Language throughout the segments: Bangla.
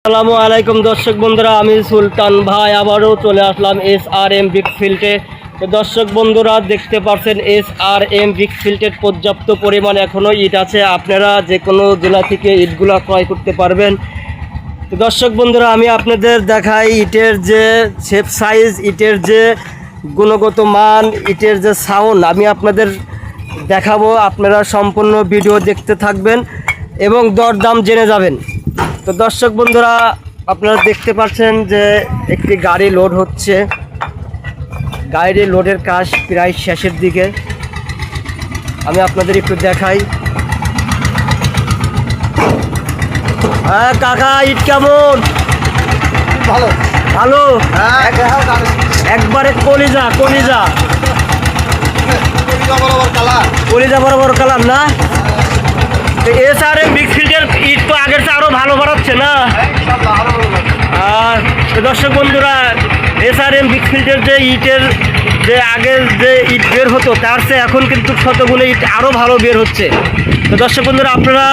আসসালামু আলাইকুম দর্শক বন্ধুরা, আমি সুলতান ভাই আবারও চলে আসলাম SRM ব্রিকফিল্ডে। তো দর্শক বন্ধুরা দেখতে পাচ্ছেন SRM ব্রিকফিল্ডের পর্যাপ্ত পরিমাণ এখনও ইট আছে, আপনারা যে কোনো জেলা থেকে ইটগুলো ক্রয় করতে পারবেন। তো দর্শক বন্ধুরা আমি আপনাদের দেখাই ইটের যে শেপ সাইজ, ইটের যে গুণগত মান, ইটের যে সাউন্ড আমি আপনাদের দেখাবো। আপনারা সম্পূর্ণ ভিডিও দেখতে থাকবেন এবং দরদাম জেনে যাবেন। তো দর্শক বন্ধুরা আপনারা দেখতে পাচ্ছেন যে একটি গাড়ি লোড হচ্ছে, গাড়ির লোডের কাজ প্রায় শেষের দিকে। আমি আপনাদের একটু দেখাই। হ্যাঁ কাকা, ইট কেমন? ভালো ভালো, একবারে কলিজা কলিজা কলিজা বরাবর কালাম না। SRM ব্রিকফিল্ডের ইট তো আগের চেয়ে আরও ভালো বাড়াচ্ছে না। আর দর্শক বন্ধুরা SRM ব্রিকফিল্ডের যে ইটের যে আগের যে ইট বের হতো তার চেয়ে এখন কিন্তু শতগুলো ইট আরও ভালো বের হচ্ছে। তো দর্শক বন্ধুরা আপনারা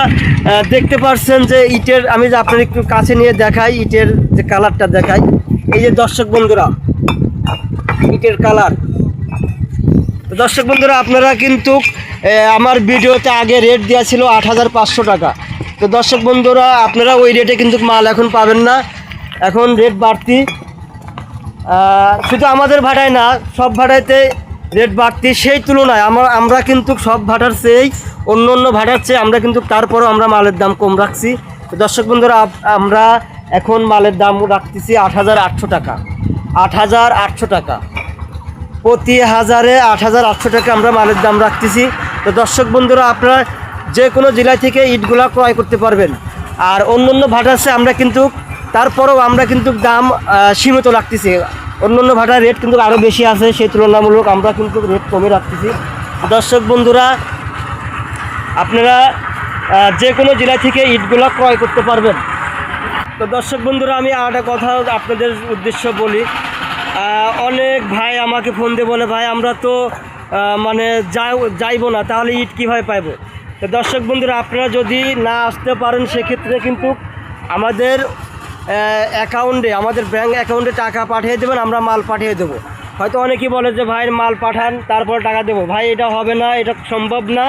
দেখতে পাচ্ছেন যে ইটের, আমি যে আপনার একটু কাছে নিয়ে দেখাই, ইটের যে কালারটা দেখাই। এই যে দর্শক বন্ধুরা ইটের কালার। তো দর্শক বন্ধুরা আপনারা কিন্তু আমার ভিডিওতে আগে রেট দেওয়া ছিল ৮৫০০ টাকা। তো দর্শক বন্ধুরা আপনারা ওই রেটে কিন্তু মাল এখন পাবেন না, এখন রেট বাড়তি। শুধু আমাদের ভাড়ায় না, সব ভাড়াইতে রেট বাড়তি। সেই তুলনায় আমরা কিন্তু সব ভাড়ার চেয়েই, অন্য অন্য ভাড়ার চেয়ে আমরা কিন্তু তারপরও আমরা মালের দাম কম রাখছি। তো দর্শক বন্ধুরা আমরা এখন মালের দাম রাখতেছি ৮৮০০ টাকা। ৮৮০০ টাকা প্রতি হাজারে, ৮৮০০ টাকা আমরা মালের দাম রাখতেছি। তো দর্শক বন্ধুরা আপনারা যে কোনো জেলা থেকে ইটগুলা ক্রয় করতে পারবেন। আর অন্য অন্য ভাড়ার চেয়ে আমরা কিন্তু তারপরেও আমরা কিন্তু দাম সীমিত রাখতেছি। অন্য অন্য ভাড়ার রেট কিন্তু আরও বেশি আছে, সেই তুলনামূলক আমরা কিন্তু রেট কমে রাখতেছি। দর্শক বন্ধুরা আপনারা যে কোনো জেলা থেকে ইটগুলা ক্রয় করতে পারবেন। তো দর্শক বন্ধুরা আমি আর একটা কথা আপনাদের উদ্দেশ্য বলি। অনেক ভাই আমাকে ফোন দিয়ে বলে, ভাই আমরা তো মানে যাইবো না, তাহলে ইট কীভাবে পাইবো? তো দর্শক বন্ধুরা আপনারা যদি না আসতে পারেন সেক্ষেত্রে কিন্তু আমাদের অ্যাকাউন্টে, আমাদের ব্যাঙ্ক অ্যাকাউন্টে টাকা পাঠিয়ে দেবেন, আমরা মাল পাঠিয়ে দেবো। হয়তো অনেকেই বলে যে ভাই মাল পাঠান তারপর টাকা দেবো। ভাই এটা হবে না, এটা সম্ভব না।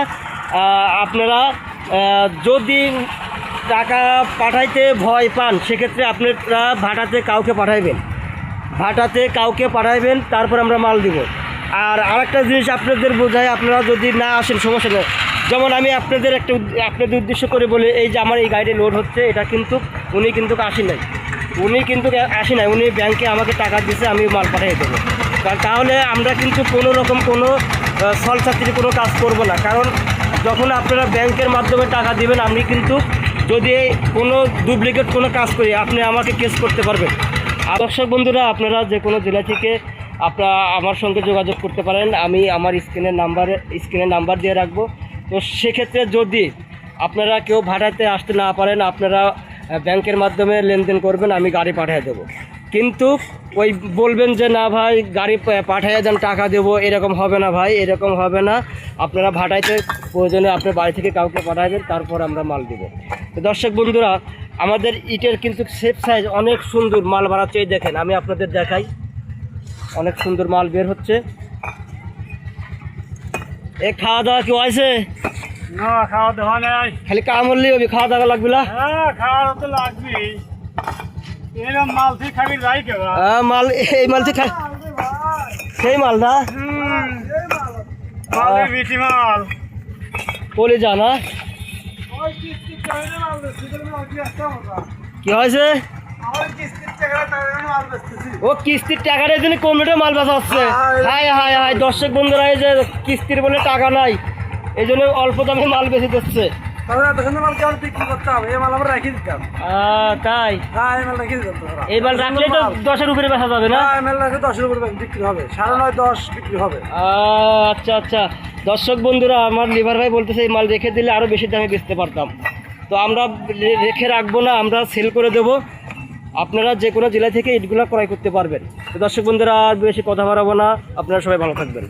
আপনারা যদি টাকা পাঠাইতে ভয় পান সেক্ষেত্রে আপনারা ভাড়াতে কাউকে পাঠাইবেন, তারপর আমরা মাল দিব। আর আরেকটা জিনিস আপনাদের বোঝাই, আপনারা যদি না আসেন সমস্যা নেই। যেমন আমি আপনাদের উদ্দেশ্য করে বলি, এই যে আমার এই গাড়ি লোড হচ্ছে, এটা কিন্তু উনি কিন্তু আসি নাই, উনি ব্যাংকে আমাকে টাকা দিয়েছে, আমি মাল পাঠিয়ে দেবো। তাহলে আমরা কিন্তু কোনো রকম কোনো ছলচাতুরি কোনো কাজ করব না। কারণ যখন আপনারা ব্যাংকের মাধ্যমে টাকা দিবেন, আমি কিন্তু যদি কোনো ডুপ্লিকেট কোনো কাজ করি আপনি আমাকে কেস করতে পারবেন। দর্শক বন্ধুরা আপনারা যে কোনো জেলা থেকে আপনারা আমার সঙ্গে যোগাযোগ করতে পারেন, আমি আমার স্ক্রিনে নাম্বার দিয়ে রাখবো। তো সেক্ষেত্রে যদি আপনারা কেউ ভাড়াতে আসতে না পারেন, আপনারা ব্যাংকের মাধ্যমে লেনদেন করবেন, আমি গাড়ি পাঠিয়ে দেবো। কিন্তু ওই বলবেন যে না ভাই গাড়ি পাঠিয়ে দেন টাকা দেবো, এরকম হবে না ভাই, এরকম হবে না। আপনারা ভাড়াইতে প্রয়োজনে আপনার বাড়ি থেকে কাউকে পাঠাবেন, তারপর আমরা মাল দেবো। তো দর্শক বন্ধুরা আমাদের ইটের কিন্তু শেপ সাইজ অনেক সুন্দর, মাল বাড়াচ্ছে। এই দেখেন আমি আপনাদের দেখাই, অনেক সুন্দর মাল বের হচ্ছে। এ খাওয়া দাওয়া কি হয়েছে? না, খাওয়া দাওয়া নাই, খালি কাম হলেই হবে, খাওয়া দাওয়া লাগবে না? হ্যাঁ খাওয়া তো লাগবেই। এরকম মাল থেকে খাবি যাই কেন? মাল এই মাল থেকে সেই মাল না, বেশি মাল বলে যা না। কি হয়েছে? ও কিস্তির টাকার জন্য কমিটে মাল বেচা হচ্ছে। হাই হাই হাই দর্শক বন্ধুরা, এই যে কিস্তির বলে টাকা নাই, এই জন্য অল্প দামে মাল বেশি দিচ্ছে। তাই এই মাল রাখলে তো 10-এর উপরে বেচা যাবে না? 10-এর উপরে বিক্রি হবে, 9.5 10 বিক্রি হবে। আচ্ছা আচ্ছা দর্শক বন্ধুরা আমার লিভার ভাই বলতেছে এই মাল রেখে দিলে আরও বেশি দামে বেচতে পারতাম। তো আমরা রেখে রাখবো না, আমরা সেল করে দেবো। আপনারা যে কোনো জেলা থেকে ইটগুলো ক্রয় করতে পারবেন। তো দর্শক বন্ধুরা আর বেশি কথা বাড়াবো না, আপনারা সবাই ভালো থাকবেন।